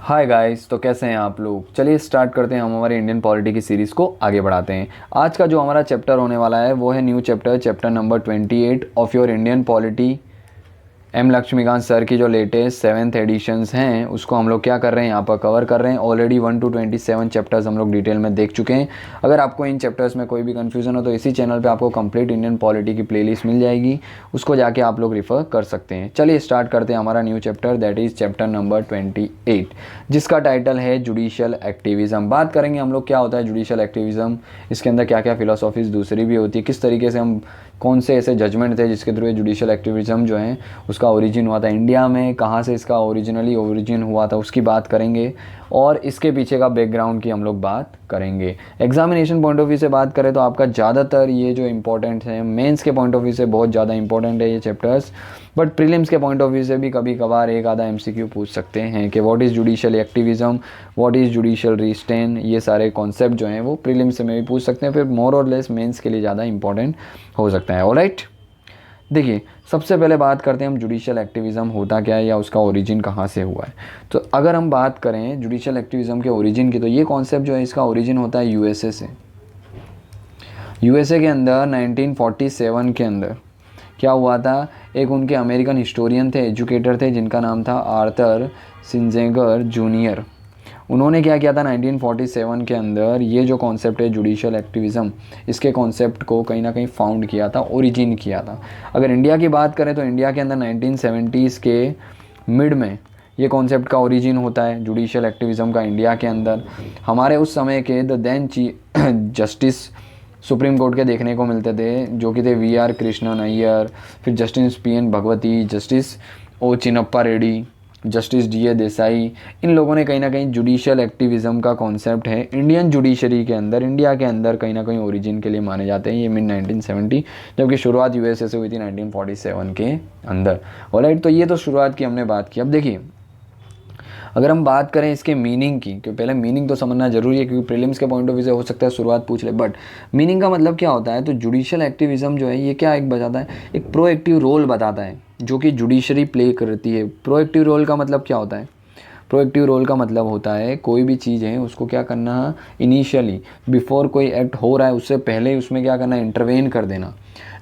Hi guys, तो कैसे हैं आप लोग। चलिए स्टार्ट करते हैं, हम हमारे इंडियन पॉलिटी की सीरीज़ को आगे बढ़ाते हैं। आज का जो हमारा चैप्टर होने वाला है वो है new chapter, chapter number 28 of your Indian polity. M Laxmikanth sir की जो लेटेस्ट 7th एडिशंस हैं उसको हम लोग क्या कर रहे हैं, यहाँ पर कवर कर रहे हैं। ऑलरेडी 1 to 27 चैप्टर्स हम लोग डिटेल में देख चुके हैं। अगर आपको इन चैप्टर्स में कोई भी कन्फ्यूज़न हो तो इसी चैनल पे आपको कंप्लीट इंडियन पॉलिटी की प्लेलिस्ट मिल जाएगी, उसको जाके आप लोग रिफ़र कर सकते हैं। चलिए स्टार्ट करते हैं हमारा new chapter, that is chapter number 28, जिसका टाइटल है जुडिशियल एक्टिविज़म। बात करेंगे हम लोग क्या होता है जुडिशियल एक्टिविज़म, इसके अंदर क्या क्या फिलोसॉफीज़ दूसरी भी होती है, किस तरीके से हम कौन से ऐसे जजमेंट थे जिसके थ्रू ये जुडिशियल एक्टिविज़म जो है उसका ओरिजिन हुआ था इंडिया में, कहाँ से इसका ओरिजिन हुआ था उसकी बात करेंगे, और इसके पीछे का बैकग्राउंड की हम लोग बात करेंगे। एग्जामिनेशन पॉइंट ऑफ व्यू से बात करें तो आपका ज़्यादातर ये जो इंपॉर्टेंट है, मेंस के पॉइंट ऑफ व्यू से बहुत ज़्यादा इंपॉर्टेंट है ये चैप्टर्स, बट प्रीलिम्स के पॉइंट ऑफ व्यू से भी कभी कभार एक आधा एमसीक्यू पूछ सकते हैं कि what is judicial activism, what is judicial restrain. ये सारे कॉन्सेप्ट जो हैं वो प्रीलिम्स में भी पूछ सकते हैं, फिर मोर और लेस मेंस के लिए ज़्यादा इंपॉर्टेंट हो सकता है। ऑलराइट, देखिए सबसे पहले बात करते हैं हम जुडिशियल एक्टिविज़म होता क्या है या उसका ओरिजिन कहाँ से हुआ है। तो अगर हम बात करें जुडिशियल एक्टिविज़म के ओरिजिन की, तो ये कॉन्सेप्ट जो है इसका ओरिजिन होता है यूएसए से। यूएसए के अंदर 1947 के अंदर क्या हुआ था, एक उनके अमेरिकन हिस्टोरियन थे, एजुकेटर थे, जिनका नाम था आर्थर सिंजेगर जूनियर। उन्होंने क्या किया था 1947 के अंदर, ये जो कॉन्सेप्ट है जुडिशियल एक्टिविज़म, इसके कॉन्सेप्ट को कहीं ना कहीं फाउंड किया था, ओरिजिन किया था। अगर इंडिया की बात करें तो इंडिया के अंदर 1970s के मिड में ये कॉन्सेप्ट का ओरिजिन होता है जुडिशियल एक्टिविज़म का इंडिया के अंदर। हमारे उस समय के the then justice supreme court के देखने को मिलते थे, जो कि थे वी आर कृष्णन अय्यर, फिर जस्टिस पी.एन. भगवती, जस्टिस ओ चिन्नप्पा रेड्डी, जस्टिस डी.ए. देसाई। इन लोगों ने कहीं ना कहीं जुडिशियल एक्टिविज़म का कॉन्सेप्ट है इंडियन जुडिशरी के अंदर, इंडिया के अंदर कहीं ना कहीं ओरिजिन के लिए माने जाते हैं ये मिड 1970, जबकि शुरुआत यूएसए से हुई थी 1947 के अंदर। ऑलराइट, तो ये तो शुरुआत की हमने बात की। अब देखिए अगर हम बात करें इसके मीनिंग की, क्योंकि पहले मीनिंग तो समझना जरूरी है, क्योंकि प्रीलिम्स के पॉइंट ऑफ व्यू से हो सकता है शुरुआत पूछ ले, बट मीनिंग का मतलब क्या होता है। तो जुडिशियल एक्टिविज़म जो है ये क्या एक बताता है, एक प्रोएक्टिव रोल बताता है जो कि जुडिशरी प्ले करती है। प्रोएक्टिव रोल का मतलब क्या होता है, प्रोएक्टिव रोल का मतलब होता है कोई भी चीज़ है उसको क्या करना, इनिशियली बिफोर कोई एक्ट हो रहा है उससे पहले उसमें क्या करना, इंटरवेन कर देना।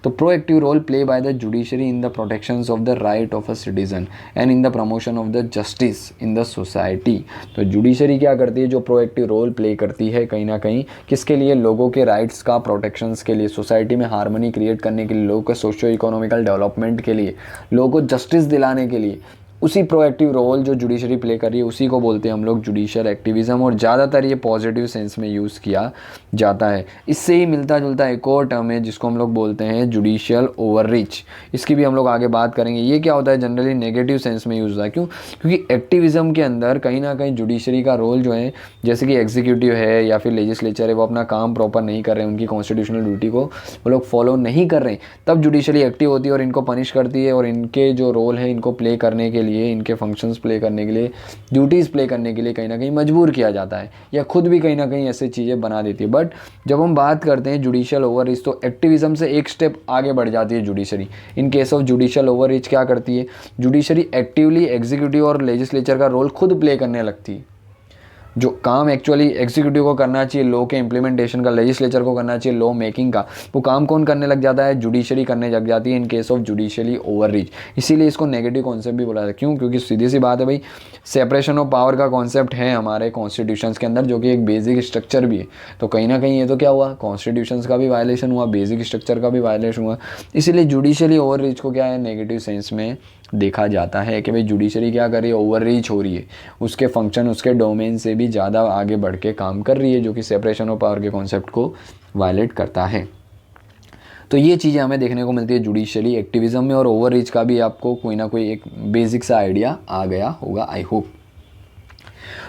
तो proactive role play by the judiciary in the protections of the right of a citizen and in the promotion of the justice in the society. तो जुडिशरी क्या करती है, जो प्रोएक्टिव रोल प्ले करती है कहीं ना कहीं किसके लिए, लोगों के राइट्स का प्रोटेक्शंस के लिए, सोसाइटी में हार्मनी क्रिएट करने के लिए, लोगों के सोशियो इकोनॉमिकल डेवलपमेंट के लिए, लोगों को जस्टिस दिलाने के लिए। उसी प्रोएक्टिव रोल जो जुडिशरी प्ले कर रही है उसी को बोलते हैं हम लोग जुडिशियल एक्टिविज़म, और ज़्यादातर ये पॉजिटिव सेंस में यूज़ किया जाता है। इससे ही मिलता जुलता एक और टर्म है जिसको हम लोग बोलते हैं जुडिशियल ओवररीच। इसकी भी हम लोग आगे बात करेंगे। ये क्या होता है, जनरली नेगेटिव सेंस में यूज़ होता है। क्यों, क्योंकि एक्टिविज़म के अंदर कहीं ना कहीं जुडिशरी का रोल जो है, जैसे कि एग्जीक्यूटिव है या फिर लेजिस्लेचर है, वो अपना काम प्रॉपर नहीं कर रहे हैं, उनकी कॉन्स्टिट्यूशनल ड्यूटी को वो लोग फॉलो नहीं कर रहे हैं, तब जुडिशरी एक्टिव होती है और इनको पनिश करती है, और इनके जो रोल है इनको प्ले करने के लिए, इनके फंक्शंस प्ले करने के लिए, ड्यूटीज़ प्ले करने के लिए कहीं ना कहीं मजबूर किया जाता है, या खुद भी कहीं ना कहीं ऐसी चीज़ें बना देती है। बट जब हम बात करते हैं जुडिशियल ओवररीच, तो एक्टिविज़म से एक स्टेप आगे बढ़ जाती है judiciary. In case of judicial overreach क्या करती है, जुडिशरी एक्टिवली एग्जीक्यूटिव और लेजिस्लेचर का रोल खुद प्ले करने लगती है। जो काम एक्चुअली एग्जीक्यूटिव को करना चाहिए लॉ के इम्प्लीमेंटेशन का, लेजिस्लेचर को करना चाहिए लॉ मेकिंग का, वो काम कौन करने लग जाता है, जुडिशरी करने लग जाती है in case of judicially overreach. इसीलिए इसको नेगेटिव कॉन्सेप्ट भी बोला जाता है। क्यों, क्योंकि सीधी सी बात है भाई, सेपरेशन ऑफ पावर का कॉन्सेप्ट है हमारे कॉन्स्टिट्यूशंस के अंदर, जो कि एक बेसिक स्ट्रक्चर भी है। तो कहीं ना कहीं ये तो क्या हुआ, कॉन्स्टिट्यूशंस का भी वायलेशन हुआ, बेसिक स्ट्रक्चर का भी वायलेशन हुआ। इसीलिए जुडिशियली ओवररीच को क्या है, नेगेटिव सेंस में देखा जाता है कि भाई जुडिशरी क्या कर रही है, ओवररीच हो रही है, उसके फंक्शन उसके डोमेन से भी ज़्यादा आगे बढ़ के काम कर रही है, जो कि सेपरेशन ऑफ पावर के कॉन्सेप्ट को वायलेट करता है। तो ये चीज़ें हमें देखने को मिलती है जुडिशरी एक्टिविज़म में, और ओवररीच का भी आपको कोई ना कोई एक बेसिक सा आइडिया आ गया होगा, आई होप।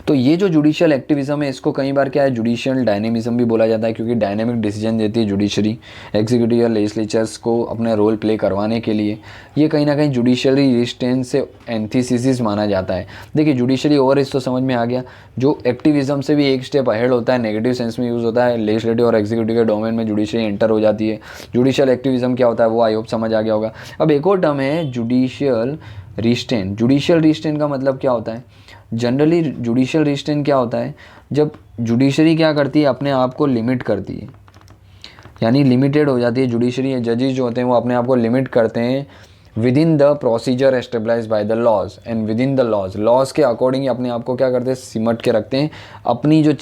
तो ये जो जुडिशियल एक्टिविज़म है इसको कई बार क्या है, जुडिशियल डायनेमिज्म भी बोला जाता है, क्योंकि डायनेमिक डिसीजन देती है जुडिशरी एग्जीक्यूटिव या लेजिस्लेचर्स को अपने रोल प्ले करवाने के लिए। ये कहीं ना कहीं जुडिशरी रिस्ट्रेंट से एंटीथेसिस माना जाता है। देखिए जुडिशरी ओवररीच तो समझ में आ गया, जो एक्टिविज़म से भी एक स्टेप अहेड होता है, नेगेटिव सेंस में यूज़ होता है, लेजिस्लेटिव और एग्जीक्यूटिव के डोमेन में जुडिशरी एंटर हो जाती है। जुडिशियल एक्टिविज़म क्या होता है वो आई होप समझ आ गया होगा। अब एक और टर्म है जुडिशियल रिस्ट्रेंट। जुडिशियल रिस्ट्रेंट का मतलब क्या होता है, जनरली जुडिशियल रिस्ट्रेंट क्या होता है, जब जुडिशरी क्या करती है, अपने आप को लिमिट करती है, यानी लिमिटेड हो जाती है जुडिशरी, जजेस जो होते हैं वो अपने आप को लिमिट करते हैं within the procedure establish by the laws and within the laws के अकॉर्डिंग अपने आप को क्या करते हैं, सिमट के रखते हैं,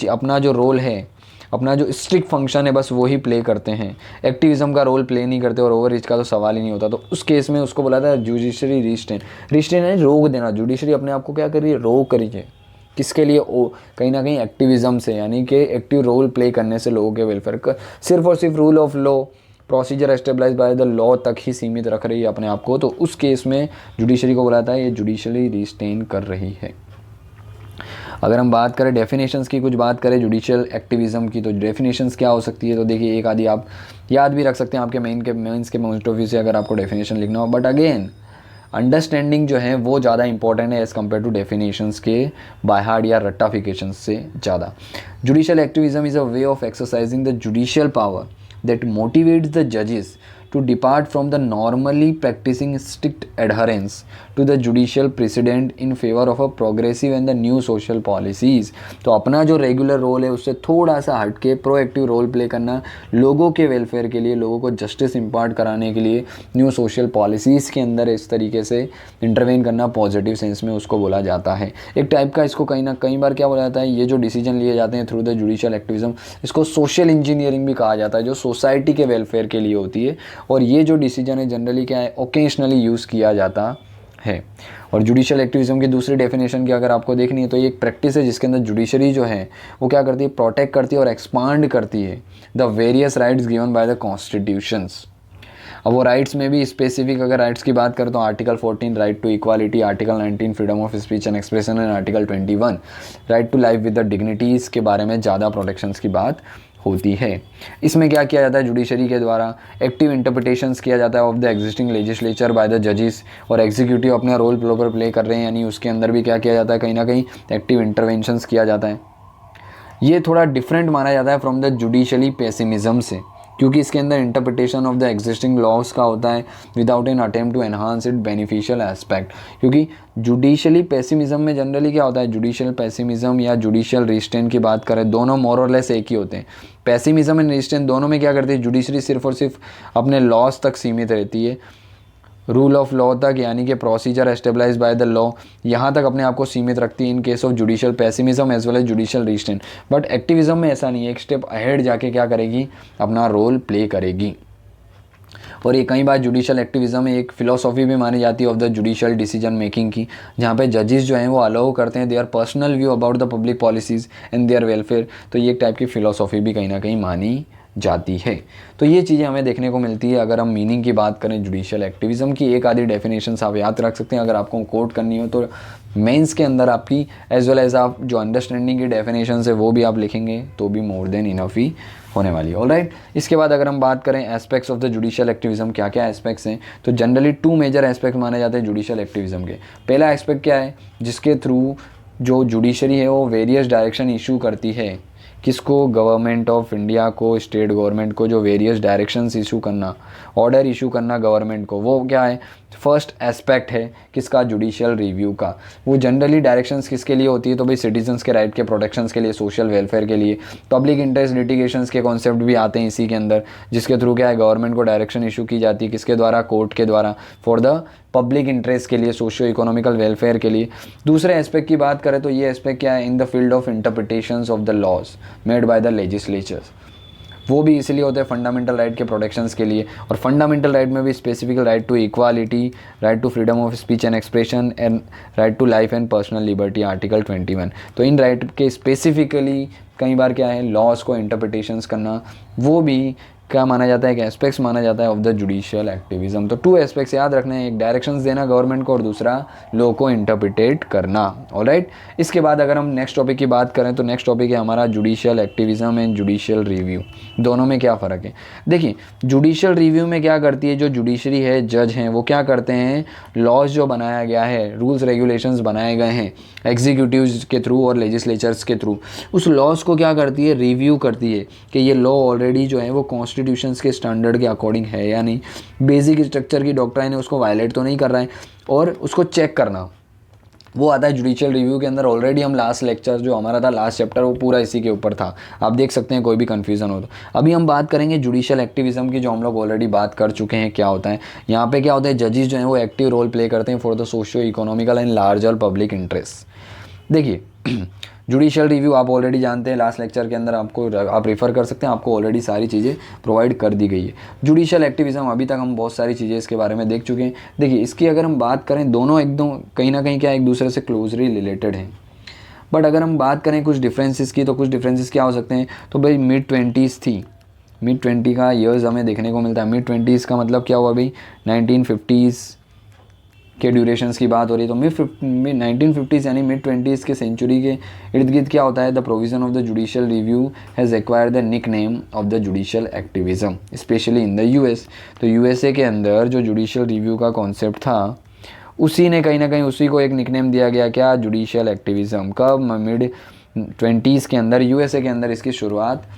अपना जो रोल है, अपना जो स्ट्रिक्ट फंक्शन है, बस वो ही प्ले करते हैं, एक्टिविज्म का रोल प्ले नहीं करते और ओवर रीच का तो सवाल ही नहीं होता। तो उस केस में उसको बोला था जुडिशरी रिस्ट्रेन। रिस्ट्रेन है रोक देना, जुडिशरी अपने आप को क्या करिए, रोक करिए, किसके लिए, कहीं ना कहीं एक्टिविज्म से, यानी कि एक्टिव रोल प्ले करने से लोगों के वेलफेयर का, सिर्फ और सिर्फ rule of law, procedure establish by the law तक ही सीमित रख रही है अपने आप को। तो उस केस में जुडिशरी को बुलाता है ये जुडिशली रिस्ट्रेन कर रही है। अगर हम बात करें डेफिनेशंस की, कुछ बात करें जुडिशियल एक्टिविज्म की, तो डेफिनेशंस क्या हो सकती है, तो देखिए एक आदि आप याद भी रख सकते हैं आपके मेंस के मोस्ट ऑफ से अगर आपको डेफिनेशन लिखना हो, बट अगेन अंडरस्टैंडिंग जो है वो ज़्यादा इंपॉर्टेंट है एज़ कम्पेयर टू डेफिनेशंस के बाय हार्ट या रट्टाफिकेशन से ज़्यादा। Judicial activism is a way of exercising the judicial power that motivates the judges to depart from the normally practicing strict adherence to the judicial precedent in favor of a progressive and the new social policies। तो अपना जो regular role है उससे थोड़ा सा हट के proactive role play करना, लोगों के वेलफेयर के लिए, लोगों को जस्टिस इम्पार्ट कराने के लिए न्यू सोशल पॉलिसीज़ के अंदर इस तरीके से इंटरवेन करना, पॉजिटिव सेंस में उसको बोला जाता है। एक टाइप का इसको कई बार क्या बोला जाता है, ये जो डिसीजन लिए जाते हैं थ्रू द जुडिशियल एक्टिविज्म, इसको सोशल इंजीनियरिंग भी कहा जाता है, जो सोसाइटी के वेलफेयर के लिए होती है। और ये जो डिसीजन है जनरली क्या है, ओकेजनली यूज़ किया जाता है। और जुडिशियल एक्टिविज्म की दूसरी डेफिनेशन की अगर आपको देखनी है तो ये एक प्रैक्टिस है जिसके अंदर जुडिशरी जो है वो क्या करती है, प्रोटेक्ट करती है और एक्सपांड करती है the various rights given by the constitutions. अब वो राइट्स में भी स्पेसिफिक अगर राइट्स की बात करें तो article 14 right to equality, article 19 freedom of speech and expression and article 21 right to life with the dignities के बारे में ज़्यादा प्रोटेक्शंस की बात होती है। इसमें क्या किया जाता है, जुडिशरी के द्वारा एक्टिव इंटरप्रिटेशंस किया जाता है of the existing legislature by the जजेस, और एग्जीक्यूटिव अपना रोल प्रॉपर प्ले कर रहे हैं, यानी उसके अंदर भी क्या किया जाता है, कहीं ना कहीं एक्टिव इंटरवेंशंस किया जाता है। ये थोड़ा डिफरेंट माना जाता है फ्रॉम द जुडिशली पेसिमिज्म से, क्योंकि इसके अंदर interpretation of the existing laws का होता है without an attempt to enhance it beneficial aspect. क्योंकि जुडिशली पेसिमिज्म में जनरली क्या होता है, जुडिशियल पेसिमिज्म या जुडिशियल रिस्ट्रेंट की बात करें, दोनों मोर और लेस एक ही होते हैं। पेसिमिज्म एंड रिस्ट्रेंट दोनों में क्या करती है, जुडिशरी सिर्फ और सिर्फ अपने लॉज तक सीमित रहती है, रूल ऑफ लॉ तक, यानी कि procedure establish by the law, यहाँ तक अपने आप को सीमित रखती है in case of judicial pessimism as well as judicial restraint. But activism में ऐसा नहीं है, एक स्टेप अहेड जाके क्या करेगी, अपना रोल प्ले करेगी। और ये कई बार जुडिशियल एक्टिविज्म में एक फिलोसॉफी भी मानी जाती है of the judicial decision making की, जहाँ पे जजेस जो हैं वो अलाउ करते हैं their personal view about the public policies and their welfare. तो ये एक टाइप की फ़िलोसॉफी भी कहीं ना कहीं मानी जाती है। तो ये चीज़ें हमें देखने को मिलती है। अगर हम मीनिंग की बात करें जुडिशियल एक्टिविज्म की, एक आधी डेफिनेशंस आप याद रख सकते हैं। अगर आपको कोट करनी हो तो मेंस के अंदर आपकी एज वेल एज आप जो अंडरस्टैंडिंग की डेफिनेशंस है वो भी आप लिखेंगे तो भी मोर देन इनफ ही होने वाली है। ऑलराइट, इसके बाद अगर हम बात करें aspects of the judicial activism, क्या क्या एस्पेक्ट्स हैं, तो जनरली 2 मेजर एस्पेक्ट माने जाते हैं जुडिशियल एक्टिविज्म के। पहला एस्पेक्ट क्या है, जिसके थ्रू जो जुडिशरी है वो वेरियस डायरेक्शन इशू करती है, किसको, गवर्नमेंट ऑफ इंडिया को, स्टेट गवर्नमेंट को, जो वेरियस डायरेक्शंस इशू करना, ऑर्डर इशू करना गवर्नमेंट को, वो क्या है, फर्स्ट एस्पेक्ट है किसका, जुडिशियल रिव्यू का। वो जनरली डायरेक्शंस किसके लिए होती है, तो भाई सिटीजन्स के राइट के प्रोटेक्शंस के लिए, सोशल वेलफेयर के लिए। पब्लिक इंटरेस्ट लिटिगेशंस के कॉन्सेप्ट भी आते हैं इसी के अंदर, जिसके थ्रू क्या है, गवर्नमेंट को डायरेक्शन इशू की जाती है, किसके द्वारा, कोर्ट के द्वारा, फॉर द पब्लिक इंटरेस्ट के लिए, सोशियो इकोनॉमिकल वेलफेयर के लिए। दूसरे एस्पेक्ट की बात करें तो ये एस्पेक्ट क्या है, in the field of interpretations of the laws made by the legislatures. वो भी इसलिए होते हैं फंडामेंटल राइट के प्रोटेक्शंस के लिए। और फंडामेंटल राइट में भी specific right to equality, right to freedom of speech and expression and right to life and personal liberty, article 21। तो इन राइट के स्पेसिफिकली कई बार क्या है, लॉज को इंटरप्रिटेशंस करना, वो भी क्या माना जाता है, एक एस्पेक्ट्स माना जाता है ऑफ द जुडिशियल एक्टिविज्म। तो 2 एस्पेक्ट्स याद रखने हैं, एक डायरेक्शंस देना गवर्नमेंट को और दूसरा लॉ को इंटरप्रिटेट करना। ऑलराइट, इसके बाद अगर हम नेक्स्ट टॉपिक की बात करें तो नेक्स्ट टॉपिक है हमारा judicial activism and judicial review. दोनों में क्या फ़र्क है, देखिए जुडिशियल रिव्यू में क्या करती है, जो जुडिशरी है, जज हैं, वो क्या करते हैं, लॉज जो बनाया गया है, रूल्स रेगुलेशंस बनाए गए हैं एग्जीक्यूटिव्स के थ्रू और लेजिस्लेचर्स के थ्रू, उस लॉज को क्या करती है, रिव्यू करती है कि ये लॉ ऑलरेडी जो है वो कॉन्स्टिट्यूशंस के स्टैंडर्ड के अकॉर्डिंग है या नहीं, बेसिक स्ट्रक्चर की डॉक्ट्राइन है उसको वायलेट तो नहीं कर रहा है, और उसको चेक करना वो आता है जुडिशियल रिव्यू के अंदर। ऑलरेडी हम लास्ट लेक्चर जो हमारा था, लास्ट चैप्टर, वो पूरा इसी के ऊपर था, आप देख सकते हैं कोई भी कन्फ्यूज़न हो तो। अभी हम बात करेंगे जुडिशियल एक्टिविज्म की, जो हम लोग ऑलरेडी बात कर चुके हैं क्या होता है। यहाँ पे क्या होता है, जजेस जो हैं वो एक्टिव रोल प्ले करते हैं for the socio economical and larger public interest. देखिए जुडिशियल रिव्यू आप ऑलरेडी जानते हैं, लास्ट लेक्चर के अंदर आपको आप रेफ़र कर सकते हैं, आपको ऑलरेडी सारी चीज़ें प्रोवाइड कर दी गई है। जुडिशियल एक्टिविज्म अभी तक हम बहुत सारी चीज़ें इसके बारे में देख चुके हैं। देखिए इसकी अगर हम बात करें, दोनों एकदम कहीं ना कहीं क्या एक दूसरे से क्लोजली रिलेटेड हैं। बट अगर हम बात करें कुछ डिफरेंसेस की, तो कुछ डिफरेंसेस क्या हो सकते हैं। तो भाई मिड-20s थी, मिड-20 का ईयर्स हमें देखने को मिलता है। मिड-20s का मतलब क्या हुआ भाई, 1950s के ड्यूरेशंस की बात हो रही है। तो मिड 1950s यानी मिड-20s के सेंचुरी के इर्द गिर्द क्या होता है, the provision of the judicial review has acquired the nickname of the judicial activism specially in the US. USA यूएसए के अंदर जो जुडिशियल रिव्यू का कॉन्सेप्ट था, उसी ने कहीं ना कहीं उसी को एक निकनेम दिया गया, क्या, जुडिशियल एक्टिविज्म। कब, मिड-20s के अंदर यूएसए के अंदर इसकी शुरुआत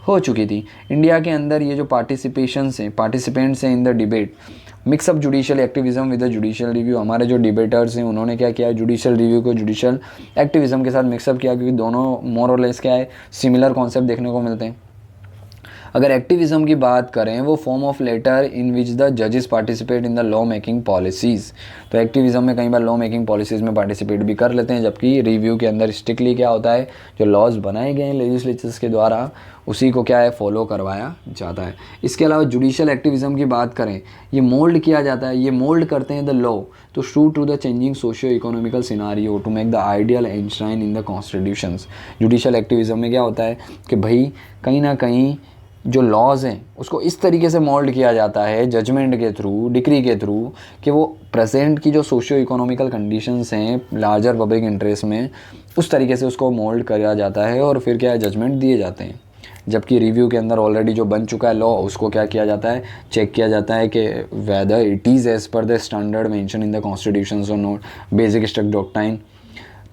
हो चुकी थी। इंडिया के अंदर ये जो पार्टिसिपेंट्स हैं in the debate, mix up judicial activism with the judicial review. हमारे जो डिबेटर्स हैं उन्होंने क्या किया, जुडिशियल रिव्यू को जुडिशियल एक्टिविज्म के साथ मिक्सअप किया, क्योंकि दोनों मोर और लेस क्या है, सिमिलर कॉन्सेप्ट देखने को मिलते हैं। अगर एक्टिविज्म की बात करें, वो form of letter in which the जजेस participate in the law making policies. तो एक्टिविज्म में कई बार लॉ मेकिंग पॉलिसीज़ में पार्टिसिपेट भी कर लेते हैं, जबकि रिव्यू के अंदर स्ट्रिक्टली क्या होता है, जो लॉज बनाए गए हैं लेजिस्लेचर्स के द्वारा, उसी को क्या है, फॉलो करवाया जाता है। इसके अलावा जुडिशियल एक्टिविज्म की बात करें, ये मोल्ड किया जाता है, ये मोल्ड करते हैं the law to suit to the changing socio economical scenario to make the ideal enshrine in the constitutions. Judicial activism में क्या होता है कि भाई कहीं ना कहीं जो लॉज हैं उसको इस तरीके से मोल्ड किया जाता है जजमेंट के थ्रू, डिक्री के थ्रू, कि वो प्रेजेंट की जो सोशियो इकोनॉमिकल कंडीशंस हैं लार्जर पब्लिक इंटरेस्ट में, उस तरीके से उसको मोल्ड किया जाता है और फिर क्या है, जजमेंट दिए जाते हैं। जबकि रिव्यू के अंदर ऑलरेडी जो बन चुका है लॉ, उसको क्या किया जाता है, चेक किया जाता है कि whether it is as per the standard mention in the constitutions और not, basic struct doctrine.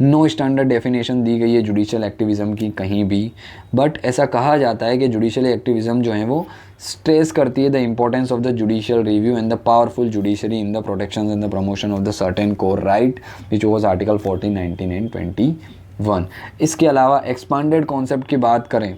No standard definition दी गई है जुडिशियल एक्टिविज्म की कहीं भी, बट ऐसा कहा जाता है कि जुडिशियल एक्टिविज्म जो है वो स्ट्रेस करती है the importance of the judicial review and the powerful judiciary in the protection and the promotion of the certain core right which was article 14, 19 and 21। इसके अलावा एक्सपांडेड कॉन्सेप्ट की बात करें,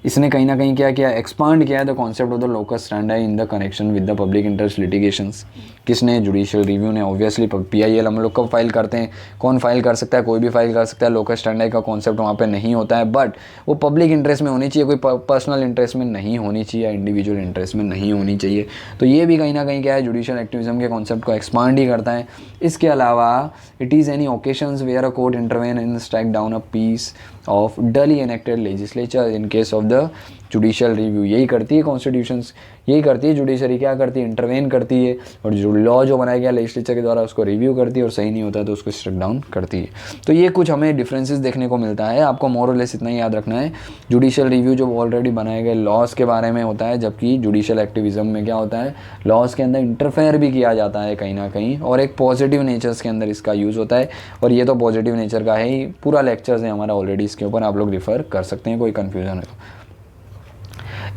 इसने कहीं ना कहीं क्या किया, एक्सपांड किया है the concept of the locus standard in the connection with the public interest litigations. किसने, जुडिशियल रिव्यू ने। ऑब्वियसली पीआईएल हम लोग कब फाइल करते हैं, कौन फाइल कर सकता है, कोई भी फाइल कर सकता है। लोकस स्टैंडर्ड का कॉन्सेप्ट वहाँ पे नहीं होता है, बट वो पब्लिक इंटरेस्ट में होनी चाहिए, कोई पर्सनल इंटरेस्ट में नहीं होनी चाहिए या इंडिविजुअल इंटरेस्ट में नहीं होनी चाहिए। तो ये भी कहीं ना कहीं क्या है, जुडिशियल एक्टिविज्म के कॉन्सेप्ट को एक्सपांड ही करता है। इसके अलावा it is any occasions where a court intervene in strike down a piece of duly enacted legislature in case of the judicial review. यही करती है कॉन्स्टिट्यूशंस, यही करती है जुडिशरी, क्या करती है, इंटरवेन करती है, और जो लॉ जो बनाया गया लेजिस्लेचर के द्वारा उसको रिव्यू करती है, और सही नहीं होता है तो उसको स्ट्रिक डाउन करती है। तो ये कुछ हमें डिफरेंसेस देखने को मिलता है। आपको मोर और लेस इतना ही याद रखना है, जुडिशियल रिव्यू जो ऑलरेडी बनाए गए लॉज के बारे में होता है, जबकि जुडिशियल एक्टिविज्म में क्या होता है, लॉज के अंदर इंटरफेयर भी किया जाता है कहीं ना कहीं, और एक पॉजिटिव नेचर्स के अंदर इसका यूज़ होता है। और ये तो पॉजिटिव नेचर का है ही, पूरा लेक्चर्स है हमारा ऑलरेडी, इसके ऊपर आप लोग रिफ़र कर सकते हैं, कोई कन्फ्यूजन है तो।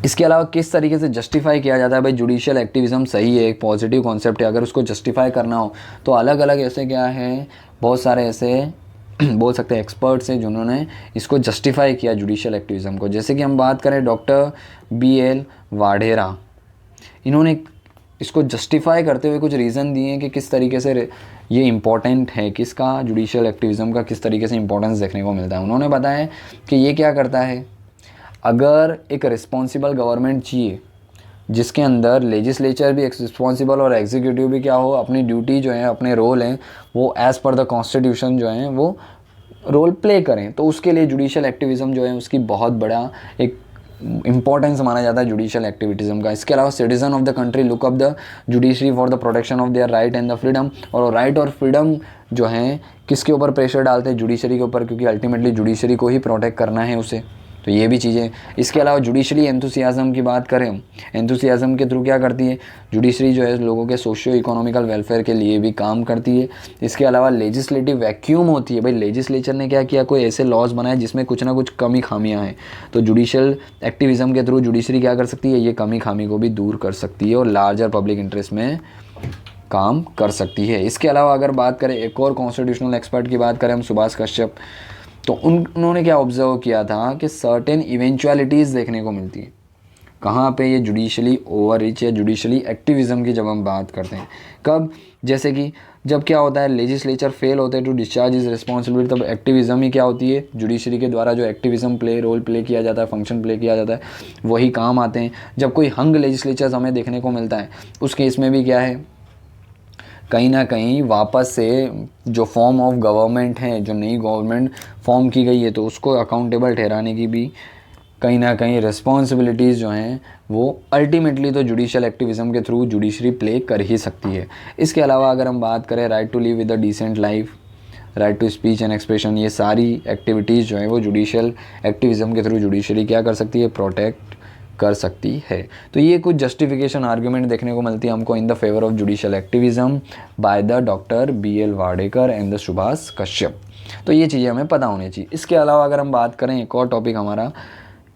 इसके अलावा किस तरीके से जस्टिफाई किया जाता है, भाई जुडिशियल एक्टिविज्म सही है, एक पॉजिटिव कॉन्सेप्ट है, अगर उसको जस्टिफाई करना हो तो अलग अलग ऐसे क्या है, बहुत सारे ऐसे बोल सकते हैं एक्सपर्ट्स हैं जिन्होंने इसको जस्टिफाई किया जुडिशियल एक्टिविज्म को। जैसे कि हम बात करें डॉक्टर BL वाढेरा, इन्होंने इसको जस्टिफाई करते हुए कुछ रीज़न दिए हैं कि किस तरीके से ये इम्पॉर्टेंट है, किसका, जुडिशियल एक्टिविज्म का किस तरीके से इंपॉर्टेंस देखने को मिलता है। उन्होंने बताया कि ये क्या करता है, अगर एक रिस्पॉन्सिबल गवर्नमेंट चाहिए जिसके अंदर लेजिस्लेचर भी रिस्पॉन्सिबल और एग्जीक्यूटिव भी क्या हो, अपनी ड्यूटी जो है, अपने रोल हैं वो एज़ पर द कॉन्स्टिट्यूशन जो है वो रोल प्ले करें, तो उसके लिए जुडिशियल एक्टिविज्म जो है उसकी बहुत बड़ा एक इंपॉर्टेंस माना जाता है जुडिशियल एक्टिविज्म का। इसके अलावा citizen of the country look up the judiciary for the protection of their right and the freedom, और राइट और फ्रीडम जो हैं किसके ऊपर प्रेशर डालते हैं, जुडिशरी के ऊपर, क्योंकि अल्टीमेटली जुडिशरी को ही प्रोटेक्ट करना है उसे। तो ये भी चीज़ें। इसके अलावा जुडिशरी एंथुसियाज़म की बात करें, एंथुसियाज़म के थ्रू क्या करती है, जुडिशरी जो है लोगों के सोशियो इकोनॉमिकल वेलफेयर के लिए भी काम करती है। इसके अलावा लेजिस्लेटिव वैक्यूम होती है, भाई लेजिस्लेचर ने क्या किया, कोई ऐसे लॉज बनाए जिसमें कुछ ना कुछ कमी खामियां हैं, तो जुडिशियल एक्टिविज्म के थ्रू जुडिशरी क्या कर सकती है, ये कमी खामी को भी दूर कर सकती है और लार्जर पब्लिक इंटरेस्ट में काम कर सकती है। इसके अलावा अगर बात करें एक और कॉन्स्टिट्यूशनल एक्सपर्ट की बात करें हम, सुभाष कश्यप, तो उन्होंने क्या ऑब्जर्व किया था कि सर्टेन इवेंचुअलिटीज़ देखने को मिलती है। कहाँ पे? ये जुडिशली ओवर रीच या जुडिशली एक्टिविज़म की जब हम बात करते हैं, कब? जैसे कि जब क्या होता है, लेजिस्लेचर फेल होते हैं टू डिस्चार्ज इज रिस्पॉन्सिबिलिटी, तब एक्टिविज़म ही क्या होती है, जुडिशरी के द्वारा जो एक्टिविज़म रोल प्ले किया जाता है, फंक्शन प्ले किया जाता है, वही काम आते हैं। जब कोई हंग लेजिस्लेचर हमें देखने को मिलता है, उस केस में भी क्या है, कहीं ना कहीं वापस से जो फॉर्म ऑफ गवर्नमेंट है, जो नई गवर्नमेंट फॉर्म की गई है, तो उसको अकाउंटेबल ठहराने की भी कहीं ना कहीं रिस्पॉन्सिबिलिटीज़ जो हैं वो अल्टीमेटली तो जुडिशियल एक्टिविज़म के थ्रू जुडिशरी प्ले कर ही सकती है। इसके अलावा अगर हम बात करें right to live with a decent life, right to speech and expression, ये सारी एक्टिविटीज़ जो है वो जुडिशियल एक्टिविज़म के थ्रू जुडिशरी क्या कर सकती है, प्रोटेक्ट कर सकती है। तो ये कुछ जस्टिफिकेशन आर्ग्यूमेंट देखने को मिलती है हमको in the favour of judicial activism by the doctor BL Wadekar and the Subhash Kashyap. तो ये चीज़ें हमें पता होनी चाहिए। इसके अलावा अगर हम बात करें एक और टॉपिक हमारा,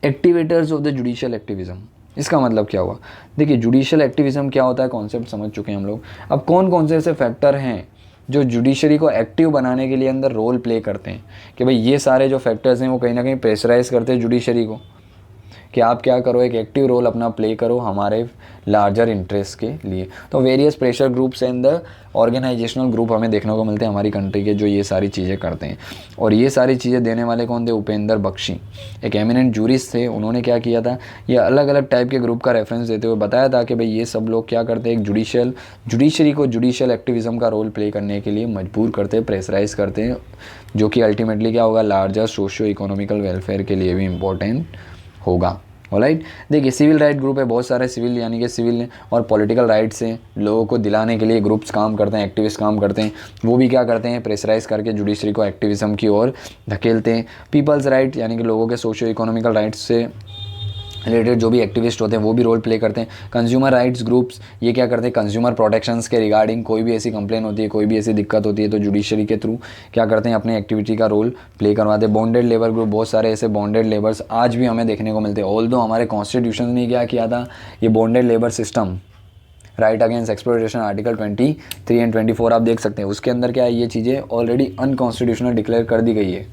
activators of the judicial activism. इसका मतलब क्या हुआ? देखिए जुडिशियल एक्टिविज़म क्या होता है, कॉन्सेप्ट समझ चुके हैं हम लोग। अब कौन कौन से ऐसे फैक्टर हैं जो जुडिशरी को एक्टिव बनाने के लिए अंदर रोल प्ले करते हैं, कि भाई ये सारे जो फैक्टर्स हैं वो कहीं ना कहीं प्रेशराइज करते हैं जुडिशरी को कि आप क्या करो, एक एक्टिव रोल अपना प्ले करो हमारे लार्जर इंटरेस्ट के लिए। तो various pressure groups and the organisational group हमें देखने को मिलते हैं हमारी कंट्री के, जो ये सारी चीज़ें करते हैं। और ये सारी चीज़ें देने वाले कौन थे? उपेंद्र बख्शी, एक एमिनेंट जूरिस्ट थे। उन्होंने क्या किया था, ये अलग अलग टाइप के ग्रुप का रेफरेंस देते हुए बताया था कि भाई ये सब लोग क्या करते हैं, एक जुडिशरी को जुडिशियल एक्टिविज़म का रोल प्ले करने के लिए मजबूर करते हैं, प्रेशराइज करते हैं, जो कि अल्टीमेटली क्या होगा, लार्जर सोशियो इकोनॉमिकल वेलफेयर के लिए भी इम्पोर्टेंट होगा। ऑलराइट, देखिए सिविल राइट ग्रुप है, बहुत सारे सिविल यानी कि सिविल और पॉलिटिकल राइट्स हैं, लोगों को दिलाने के लिए ग्रुप्स काम करते हैं, एक्टिविस्ट काम करते हैं। वो भी क्या करते हैं, प्रेशराइज करके जुडिशरी को एक्टिविज़म की ओर धकेलते हैं। पीपल्स राइट यानी कि लोगों के सोशियो इकोनॉमिकल राइट्स से रिलेटेड जो भी एक्टिविस्ट होते हैं वो भी रोल प्ले करते हैं। कंज्यूमर राइट्स ग्रुप्स ये क्या करते हैं, कंज्यूमर प्रोटेक्शंस के रिगार्डिंग कोई भी ऐसी कंप्लेन होती है, कोई भी ऐसी दिक्कत होती है, तो जुडिशरी के थ्रू क्या करते हैं, अपने एक्टिविटी का रोल प्ले करवाते हैं। बॉन्डेड लेबर ग्रुप, बहुत सारे ऐसे बॉन्डेड लेबर्स आज भी हमें देखने को मिलते हैं। ऑल्दो हमारे कॉन्स्टिट्यूशन ने क्या किया था, ये bonded labour system, right against exploitation article 23 and 24 आप देख सकते हैं, उसके अंदर क्या है, ये चीज़ें ऑलरेडी अनकॉन्स्टिट्यूशनल डिक्लेयर कर दी गई है।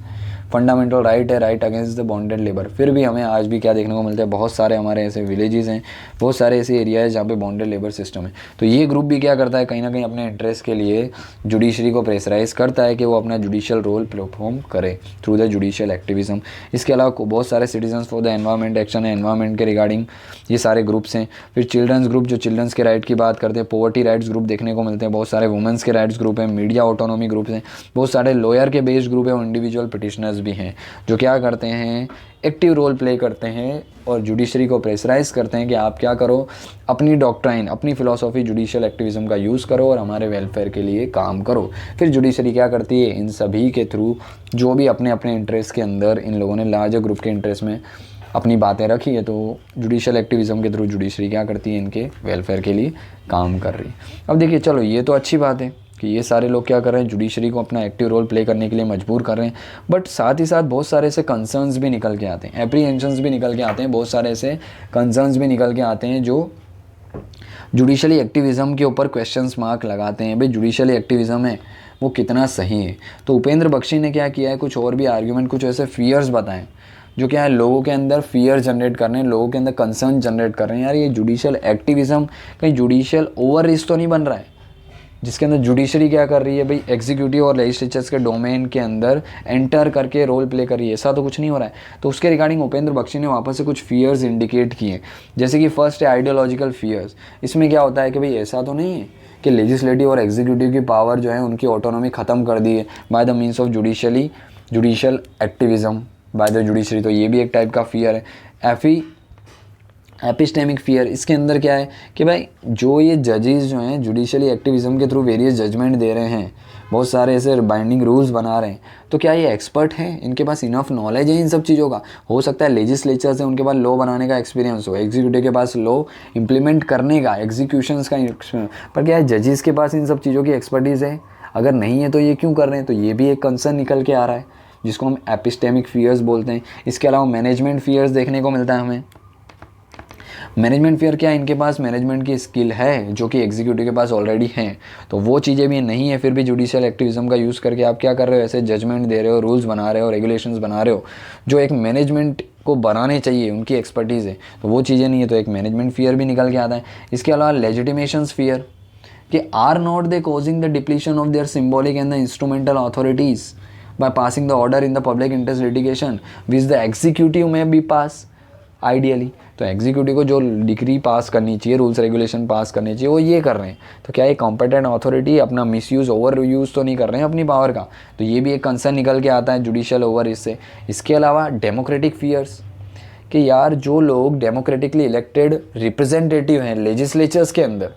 फंडामेंटल राइट है, right against the bonded labour. फिर भी हमें आज भी क्या देखने को मिलता है, बहुत सारे हमारे ऐसे विलेजेस हैं, बहुत सारे ऐसे एरिया है जहाँ पे बॉन्डेड लेबर सिस्टम है। तो ये ग्रुप भी क्या करता है, कहीं ना कहीं अपने इंटरेस्ट के लिए जुडिशरी को प्रेशराइज करता है कि वो अपना जुडिशियल रोल परफॉर्म करे थ्रू द जुडिशियल एक्टिविज़म। इसके अलावा बहुत सारे citizens for the environment action है, एनवायरमेंट के रिगार्डिंग ये सारे ग्रुप्स हैं। फिर चिल्ड्रंस ग्रुप, जो चिल्ड्रंस के राइट की बात करते हैं। पॉवर्टी राइट्स ग्रुप देखने को मिलते हैं, बहुत सारे वुमेंस के राइट्स ग्रुप हैं। मीडिया ऑटोनॉमी ग्रुप्स हैं, बहुत सारे लॉयर के बेस्ड ग्रुप है और इंडिविजुअल पिटिशनर्स भी हैं, जो क्या करते हैं, एक्टिव रोल प्ले करते हैं और जुडिशरी को प्रेशराइज करते हैं कि आप क्या करो, अपनी डॉक्ट्राइन, अपनी फिलॉसफी जुडिशियल एक्टिविज़म का यूज़ करो और हमारे वेलफेयर के लिए काम करो। फिर जुडिशरी क्या करती है, इन सभी के थ्रू जो भी अपने अपने इंटरेस्ट के अंदर इन लोगों ने लार्जर ग्रुप के इंटरेस्ट में अपनी बातें रखी है, तो जुडिशियल एक्टिविज़म के थ्रू जुडिशरी क्या करती है, इनके वेलफेयर के लिए काम कर रही है। अब देखिए चलो ये तो अच्छी बात है कि ये सारे लोग क्या कर रहे हैं, जुडिशरी को अपना एक्टिव रोल प्ले करने के लिए मजबूर कर रहे हैं, बट साथ ही साथ बहुत सारे ऐसे कंसर्न्स भी निकल के आते हैं, एप्रीहेंशंस भी निकल के आते हैं, बहुत सारे ऐसे कंसर्न्स भी निकल के आते हैं जो जुडिशली एक्टिविज़म के ऊपर क्वेश्चंस मार्क लगाते हैं। भाई जुडिशली एक्टिविज़म है वो कितना सही है। तो उपेंद्र बख्शी ने क्या किया है, कुछ और भी आर्ग्यूमेंट, कुछ ऐसे फियर्स बताएं जो क्या है, लोगों के अंदर फियर जनरेट कर रहे हैं, लोगों के अंदर कंसर्न जनरेट कर रहे हैं। यार ये जुडिशियल एक्टिविज़म कहीं जुडिशियल ओवर रीच तो नहीं बन रहा है, जिसके अंदर जुडिशरी क्या कर रही है, भाई एग्जीक्यूटिव और लेजिस्लेचर्स के डोमेन के अंदर एंटर करके रोल प्ले कर रही है, ऐसा तो कुछ नहीं हो रहा है। तो उसके रिगार्डिंग उपेंद्र बख्शी ने वापस से कुछ फियर्स इंडिकेट किए, जैसे कि फर्स्ट है आइडियोलॉजिकल फियर्स। इसमें क्या होता है कि भाई ऐसा तो नहीं है कि लेजिस्लेटिव और एग्जीक्यूटिव की पावर जो है उनकी ऑटोनॉमी ख़त्म कर दी है by the means of judicial activism bye the judiciary, तो ये भी एक टाइप का फियर है। एपिस्टेमिक फियर, इसके अंदर क्या है कि भाई जो ये जजेस जो हैं जुडिशली एक्टिविज़म के थ्रू वेरियस जजमेंट दे रहे हैं, बहुत सारे ऐसे बाइंडिंग रूल्स बना रहे हैं, तो क्या ये एक्सपर्ट हैं, इनके पास इनफ नॉलेज है इन सब चीज़ों का। हो सकता है लेजिस्लेचर से उनके पास लॉ बनाने का एक्सपीरियंस हो, एग्जीक्यूटिव के पास लॉ इंप्लीमेंट करने का, एग्जीक्यूशंस का एक्सपीरियंस, पर क्या है जजेस के पास इन सब चीज़ों की एक्सपर्टीज़ है? अगर नहीं है तो ये क्यों कर रहे हैं? तो ये भी एक कंसर्न निकल के आ रहा है जिसको हम एपिस्टेमिक फियर्स बोलते हैं। इसके अलावा मैनेजमेंट फियर्स देखने को मिलता है हमें। मैनेजमेंट फियर क्या है, इनके पास मैनेजमेंट की स्किल है जो कि एग्जीक्यूटिव के पास ऑलरेडी हैं, तो वो चीज़ें भी नहीं है, फिर भी जुडिशियल एक्टिविज्म का यूज़ करके आप क्या कर रहे हो, ऐसे जजमेंट दे रहे हो, रूल्स बना रहे हो, रेगुलेशंस बना रहे हो जो एक मैनेजमेंट को बनाने चाहिए, उनकी एक्सपर्टीज़ है, तो वो चीज़ें नहीं है, तो एक मैनेजमेंट फियर भी निकल के आता है। इसके अलावा लेजिटिमेशंस फियर कि are not they causing the depletion of their symbolic and the instrumental authorities by passing the order in the public interest litigation which the executive may be pass ideally. तो executive को जो degree पास करनी चाहिए, rules regulation पास करनी चाहिए, वो ये कर रहे हैं, तो क्या ये कॉम्पिटेंट अथॉरिटी अपना मिसयूज़ ओवर यूज़ तो नहीं कर रहे हैं अपनी पावर का, तो ये भी एक कंसर्न निकल के आता है जुडिशियल ओवर इससे। इसके अलावा डेमोक्रेटिक फियर्स कि यार जो लोग डेमोक्रेटिकली इलेक्टेड रिप्रेजेंटेटिव हैं लेजिस्लेचर्स के अंदर,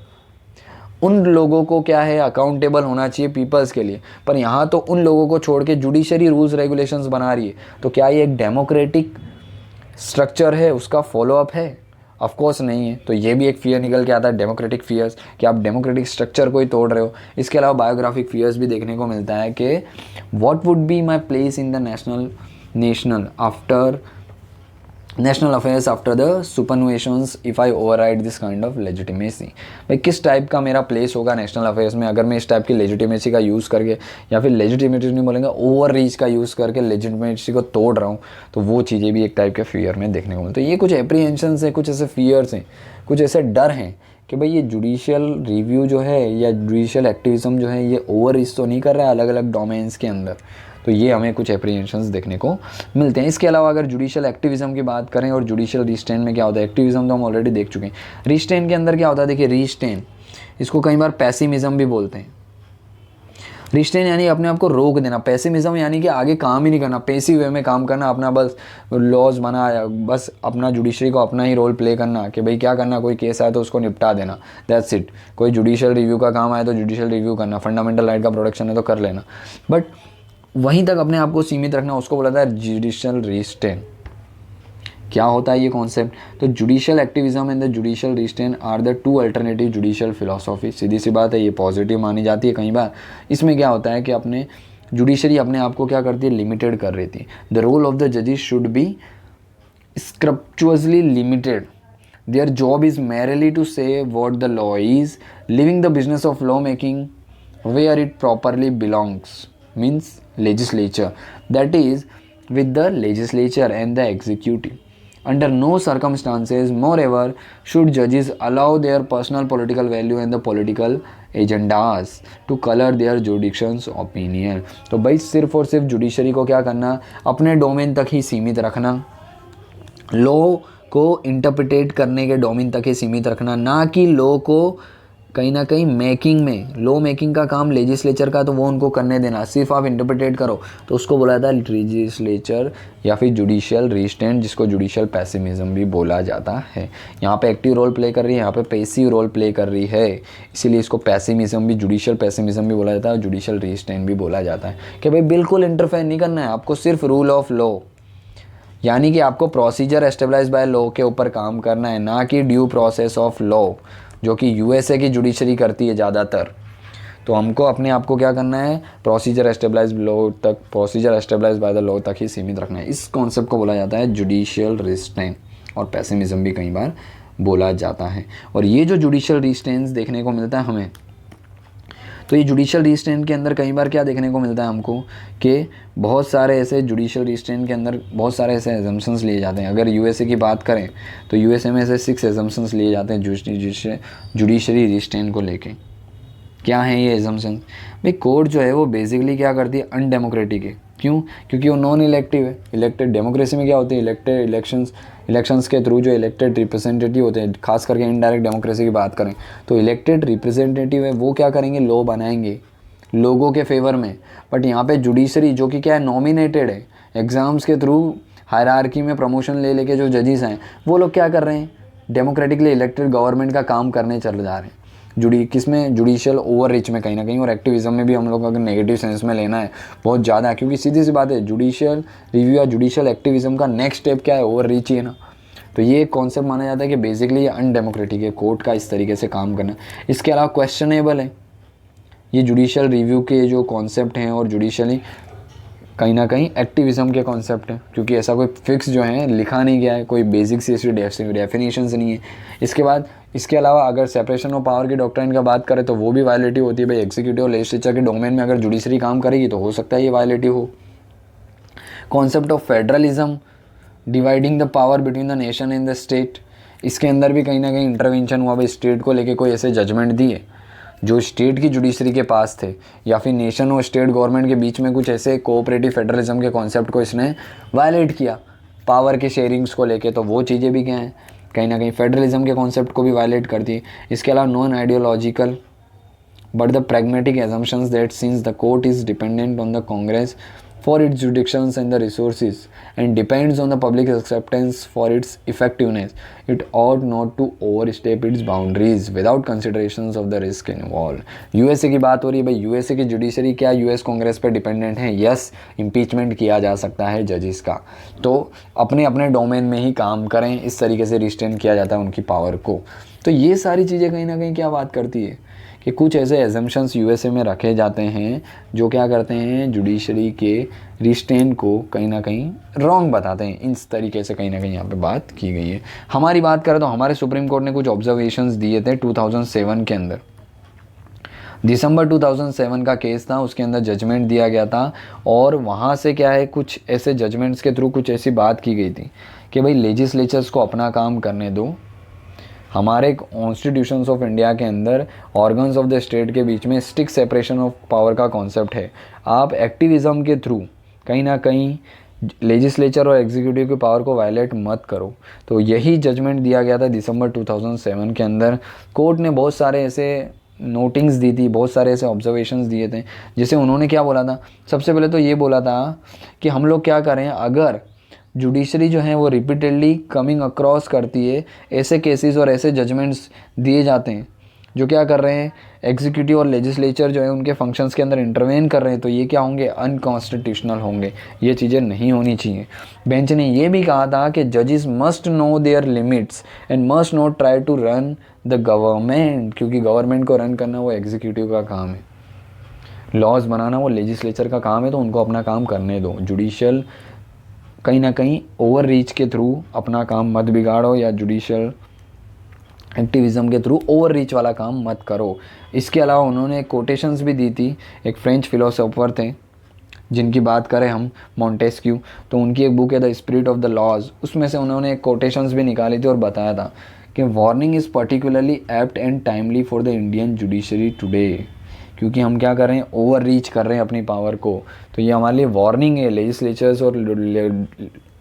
उन लोगों को क्या है अकाउंटेबल होना चाहिए पीपल्स के लिए, पर यहाँ तो उन लोगों को छोड़ के जुडिशरी रूल्स रेगुलेशंस बना रही है, तो क्या ये एक डेमोक्रेटिक स्ट्रक्चर है, उसका फॉलोअप है? ऑफ कोर्स नहीं है। तो ये भी एक फियर निकल के आता है, डेमोक्रेटिक फियर्स, कि आप डेमोक्रेटिक स्ट्रक्चर को ही तोड़ रहे हो। इसके अलावा बायोग्राफिक फियर्स भी देखने को मिलता है कि what would be my place in the national affairs after the superannuations if I override this kind of legitimacy. भाई किस टाइप का मेरा प्लेस होगा नेशनल अफेयर्स में अगर मैं इस टाइप की लेजिटिमेसी का यूज़ करके, या फिर लेजिटिमेसी नहीं बोलेंगे, ओवर रीच का यूज़ करके लेजिटिमेसी को तोड़ रहा हूँ, तो वो चीज़ें भी एक टाइप के फियर में देखने को मिलती है। तो ये कुछ एप्रीहेंशंस हैं, कुछ ऐसे फियर्स हैं, कुछ ऐसे डर हैं कि भाई ये जुडिशियल रिव्यू जो है या जुडिशियल एक्टिविज़म जो है ये ओवर रीच तो नहीं कर रहा है अलग अलग डोमेन्स के अंदर, तो ये हमें कुछ एप्रीहेंशंस देखने को मिलते हैं। इसके अलावा अगर जुडिशियल एक्टिविज़म की बात करें और जुडिशियल रिस्ट्रेन में क्या होता है, एक्टिविज़म तो हम ऑलरेडी देख चुके हैं, रिस्ट्रेन के अंदर क्या होता है, देखिए रिस्ट्रेन, इसको कई बार पैसिमिज़म भी बोलते हैं। रिस्ट्रेन यानी अपने आप को रोक देना, पैसिमिज़म यानी कि आगे काम ही नहीं करना, पैसिव वे में काम करना, अपना बस लॉज बना, बस अपना जुडिशरी को अपना ही रोल प्ले करना कि भाई क्या करना, कोई केस आए तो उसको निपटा देना, दैट्स इट। कोई जुडिशियल रिव्यू का काम आए तो जुडिशियल रिव्यू करना, फंडामेंटल राइट का प्रोटेक्शन है तो कर लेना, बट वहीं तक अपने आप को सीमित रखना, उसको बोला था जुडिशियल रिस्ट्रेन। क्या होता है ये कॉन्सेप्ट? तो judicial activism and the judicial restraint are the two alternative judicial philosophy. सीधी सी बात है, ये पॉजिटिव मानी जाती है कई बार। इसमें क्या होता है कि अपने जुडिशरी अपने आप को क्या करती है, लिमिटेड कर रही थी। द रोल ऑफ द जजेस should be scrupulously limited, their job is merely to say what the law is, leaving the business of law making where it properly belongs, means legislature, that is with the legislature and the executive. Under no circumstances, moreover, should judges allow their personal political value and the political agendas to color their jurisdiction's opinion. तो भाई सिर्फ और सिर्फ judiciary को क्या करना, अपने domain तक ही सीमित रखना, लॉ को इंटरप्रिटेट करने के डोमेन तक ही सीमित रखना, ना कि लॉ को कहीं ना कहीं मेकिंग में, लॉ मेकिंग का काम लेजिस्लेचर का तो वो उनको करने देना, सिर्फ आप इंटरप्रिटेट करो, तो उसको बोला जाता है लेजिस्लेचर या फिर जुडिशियल रिस्ट्रेंट, जिसको जुडिशियल पैसिमिज्म भी बोला जाता है। यहाँ पे एक्टिव रोल प्ले कर रही है, यहाँ पे पैसिव रोल प्ले कर रही है, इसीलिए इसको पैसिमिज्म भी, जुडिशियल पैसिमिज्म भी बोला जाता है और जुडिशियल रिस्ट्रेंट भी बोला जाता है कि भाई बिल्कुल इंटरफेयर नहीं करना है आपको, सिर्फ रूल ऑफ लॉ, यानी कि आपको प्रोसीजर एस्टेब्लिश बाय लॉ के ऊपर काम करना है, ना कि ड्यू प्रोसेस ऑफ लॉ जो कि यूएसए की जुडिशरी करती है ज़्यादातर। तो हमको अपने आप को क्या करना है, प्रोसीजर एस्टेब्लिश लॉ तक, procedure establish by the law तक ही सीमित रखना है। इस कॉन्सेप्ट को बोला जाता है जुडिशियल रिस्ट्रेंट, और पैसिमिज्म भी कई बार बोला जाता है। और ये जो जुडिशियल रिस्ट्रेंट देखने को मिलता है हमें, तो ये जुडिशियल रिस्ट्रेंट के अंदर कई बार क्या देखने को मिलता है हमको कि बहुत सारे ऐसे जुडिशियल रिस्ट्रेंट के अंदर बहुत सारे ऐसे एजम्पशंस लिए जाते हैं। अगर यूएसए की बात करें तो यूएसए में ऐसे 6 एजम्पशंस लिए जाते हैं जुडिशरी रिस्ट्रेंट को लेके। क्या है ये एजम्पशंस? भाई कोर्ट जो है वो बेसिकली क्या करती है, अनडेमोक्रेटिक है। क्यों? क्योंकि वो नॉन इलेक्टिव है। इलेक्टेड डेमोक्रेसी में क्या होती है, इलेक्टेड इलेक्शंस के थ्रू जो इलेक्टेड रिप्रेजेंटेटिव होते हैं, खास करके इनडायरेक्ट डेमोक्रेसी की बात करें तो इलेक्टेड रिप्रेजेंटेटिव है वो क्या करेंगे, लॉ बनाएंगे लोगों के फेवर में। बट यहाँ पे जुडिशरी जो कि क्या है, नॉमिनेटेड है, एग्ज़ाम्स के थ्रू हायरार्की में प्रमोशन ले लेके जो जजेस हैं वो लोग क्या कर रहे हैं, डेमोक्रेटिकली इलेक्टेड गवर्नमेंट का काम करने चल जा रहे हैं। किसमें, जुडिशियल ओवर रीच में कहीं ना कहीं। और एक्टिविज्म में भी हम लोग अगर नेगेटिव सेंस में लेना है बहुत ज़्यादा है, क्योंकि सीधी सी बात है जुडिशियल रिव्यू या जुडिशियल एक्टिविज्म का नेक्स्ट स्टेप क्या है, ओवर रीच ही है ना। तो ये एक कॉन्सेप्ट माना जाता है कि बेसिकली ये अनडेमोक्रेटिक है, कोर्ट का इस तरीके से काम करना। इसके अलावा क्वेश्चनेबल है ये जुडिशियल रिव्यू के जो कॉन्सेप्ट हैं और जुडिशली कहीं ना कहीं एक्टिविज़म के कॉन्सेप्ट है, क्योंकि ऐसा कोई फिक्स जो है लिखा नहीं गया है, कोई बेसिक सी ऐसी डेफिनेशंस नहीं है। इसके बाद इसके अलावा अगर सेपरेशन ऑफ पावर की डॉक्ट्राइन का बात करें तो वो भी वायलेटिव होती है भाई। एग्जीक्यूटिव और लेजिस्लेचर के डोमेन में अगर जुडिशरी काम करेगी तो हो सकता है ये वायलेटिव हो। Concept of federalism, dividing the power between the nation and the state, इसके अंदर भी कहीं ना कहीं इंटरवेंशन हुआ भाई। स्टेट को लेके कोई ऐसे जजमेंट दिए जो स्टेट की जुडिशरी के पास थे, या फिर नेशन और स्टेट गवर्नमेंट के बीच में कुछ ऐसे कोऑपरेटिव फेडरलिज्म के कॉन्सेप्ट को इसने वायलेट किया पावर के शेयरिंग्स को लेके, तो वो चीज़ें भी क्या हैं, कहीं ना कहीं फेडरलिज्म के कॉन्सेप्ट को भी वायलेट कर दी। इसके अलावा non ideological but the pragmatic assumptions that since the court is dependent on the Congress for its jurisdictions and the resources and depends on the public acceptance for its effectiveness, it ought not to overstep its boundaries without considerations of the risk involved. USA की बात हो रही है भाई, USA की judiciary क्या US Congress पे dependent है? यस, इम्पीचमेंट किया जा सकता है जजेस का, तो अपने अपने डोमेन में ही काम करें, इस तरीके से रिस्ट्रेन किया जाता है उनकी पावर को। तो ये सारी चीज़ें कहीं ना कहीं क्या बात करती है कि कुछ ऐसे एजम्पशंस यूएसए में रखे जाते हैं जो क्या करते हैं, जुडिशरी के रिस्ट्रेन को कहीं ना कहीं रॉन्ग बताते हैं। इस तरीके से कहीं ना कहीं यहाँ पे बात की गई है। हमारी बात करें तो हमारे सुप्रीम कोर्ट ने कुछ ऑब्जर्वेशंस दिए थे 2007 के अंदर। दिसंबर 2007 का केस था, उसके अंदर जजमेंट दिया गया था, और वहाँ से क्या है, कुछ ऐसे जजमेंट्स के थ्रू कुछ ऐसी बात की गई थी कि भाई लेजिस्लेचर्स को अपना काम करने दो। हमारे कॉन्स्टिट्यूशंस ऑफ इंडिया के अंदर ऑर्गन्स ऑफ द स्टेट के बीच में स्ट्रिक्ट सेपरेशन ऑफ पावर का कॉन्सेप्ट है। आप एक्टिविज़म के थ्रू कहीं ना कहीं लेजिस्लेचर और एग्जीक्यूटिव की पावर को वायलेट मत करो। तो यही जजमेंट दिया गया था दिसंबर 2007 के अंदर। कोर्ट ने बहुत सारे ऐसे नोटिंग्स दी थी, बहुत सारे ऐसे ऑब्जर्वेशंस दिए थे, जिसे उन्होंने क्या बोला था, सबसे पहले तो ये बोला था कि हम लोग क्या करें, अगर जुडिशरी जो है वो रिपीटेडली कमिंग अक्रॉस करती है, ऐसे केसेस और ऐसे जजमेंट्स दिए जाते हैं जो क्या कर रहे हैं, एग्जीक्यूटिव और लेजिस्लेचर जो है उनके फंक्शंस के अंदर इंटरवेन कर रहे हैं, तो ये क्या होंगे, अनकॉन्स्टिट्यूशनल होंगे। ये चीज़ें नहीं होनी चाहिए। बेंच ने ये भी कहा था कि जजेस must know their limits and must not try to run the government, क्योंकि गवर्नमेंट को रन करना वो एग्जीक्यूटिव का काम है, लॉज बनाना वो लेजिस्लेचर का काम है, तो उनको अपना काम करने दो। जुडिशियल कहीं ना कहीं ओवर रीच के थ्रू अपना काम मत बिगाड़ो, या जुडिशियल एक्टिविज़म के थ्रू ओवर रीच वाला काम मत करो। इसके अलावा उन्होंने कोटेशंस भी दी थी। एक फ्रेंच फिलोसोफर थे जिनकी बात करें हम, मॉन्टेस्क्यू, तो उनकी एक बुक है the spirit of the laws, उसमें से उन्होंने कोटेशंस भी निकाली थी और बताया था कि warning is particularly apt and timely for the Indian judiciary today, क्योंकि हम क्या कर रहे हैं, ओवर रीच कर रहे हैं अपनी पावर को, तो ये हमारे लिए वार्निंग है। लेजिस्लेचर्स और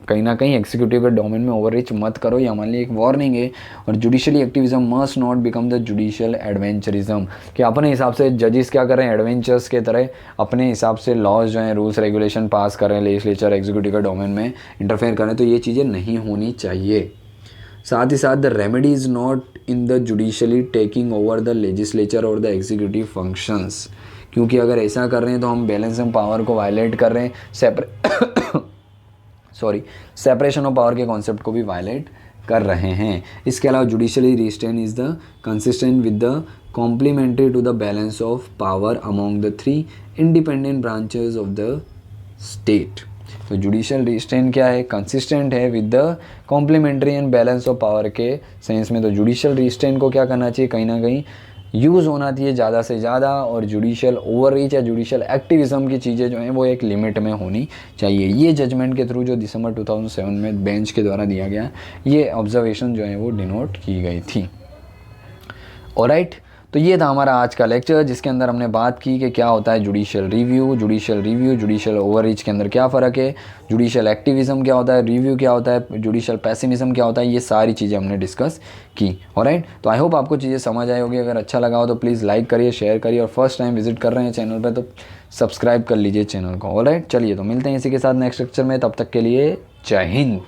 कहीं ना कहीं एग्जीक्यूटिव के डोमेन में ओवर रीच मत करो, ये हमारे लिए एक वार्निंग है। और judicially activism must not become the judicial adventurism, कि अपने हिसाब से जजेस क्या कर रहे हैं, एडवेंचर्स के तरह अपने हिसाब से लॉज जो हैं, रूल्स रेगुलेशन पास कर रहे हैं, लेजिस्लेचर एग्जीक्यूटिव के डोमेन में इंटरफेयर कर रहे हैं, तो ये चीज़ें नहीं होनी चाहिए। साथ ही साथ the remedy is not in the judicially taking over the legislature और द एग्जीक्यूटिव फंक्शंस, क्योंकि अगर ऐसा कर रहे हैं तो हम बैलेंस ऑफ पावर को वायलेट कर रहे हैं, सेपरेशन ऑफ पावर के कॉन्सेप्ट को भी वायलेट कर रहे हैं। इसके अलावा judicially restrain is the consistent with the complementary to the balance of power among the 3 independent branches of the state. तो जुडिशियल रिस्ट्रेन क्या है, कंसिस्टेंट है with the complementary and balance of power के सेंस में। तो judicial restrain को क्या करना चाहिए, कहीं ना कहीं यूज़ होना चाहिए ज़्यादा से ज़्यादा, और जुडिशियल ओवररीच या जुडिशियल एक्टिविज़म की चीज़ें जो हैं वो एक लिमिट में होनी चाहिए। ये जजमेंट के थ्रू जो दिसंबर 2007 में बेंच के द्वारा दिया गया, ये ऑब्जर्वेशन जो है वो डिनोट की गई थी। ऑलराइट, तो ये था हमारा आज का लेक्चर, जिसके अंदर हमने बात की कि क्या होता है जुडिशियल रिव्यू, जुडिशियल ओवररीच के अंदर क्या फ़र्क है, जुडिशियल एक्टिविज़म क्या होता है, रिव्यू क्या होता है, जुडिशियल पैसिमिज्म क्या होता है, ये सारी चीज़ें हमने डिस्कस की। ऑलराइट, तो आई होप आपको चीज़ें समझ आई होगी। अगर अच्छा लगा हो तो प्लीज़ लाइक करिए, शेयर करिए, और फर्स्ट टाइम विजिट कर रहे हैं चैनल पर तो सब्सक्राइब कर लीजिए चैनल को। ऑलराइट, चलिए तो मिलते हैं इसी के साथ नेक्स्ट लेक्चर में, तब तक के लिए जय हिंद।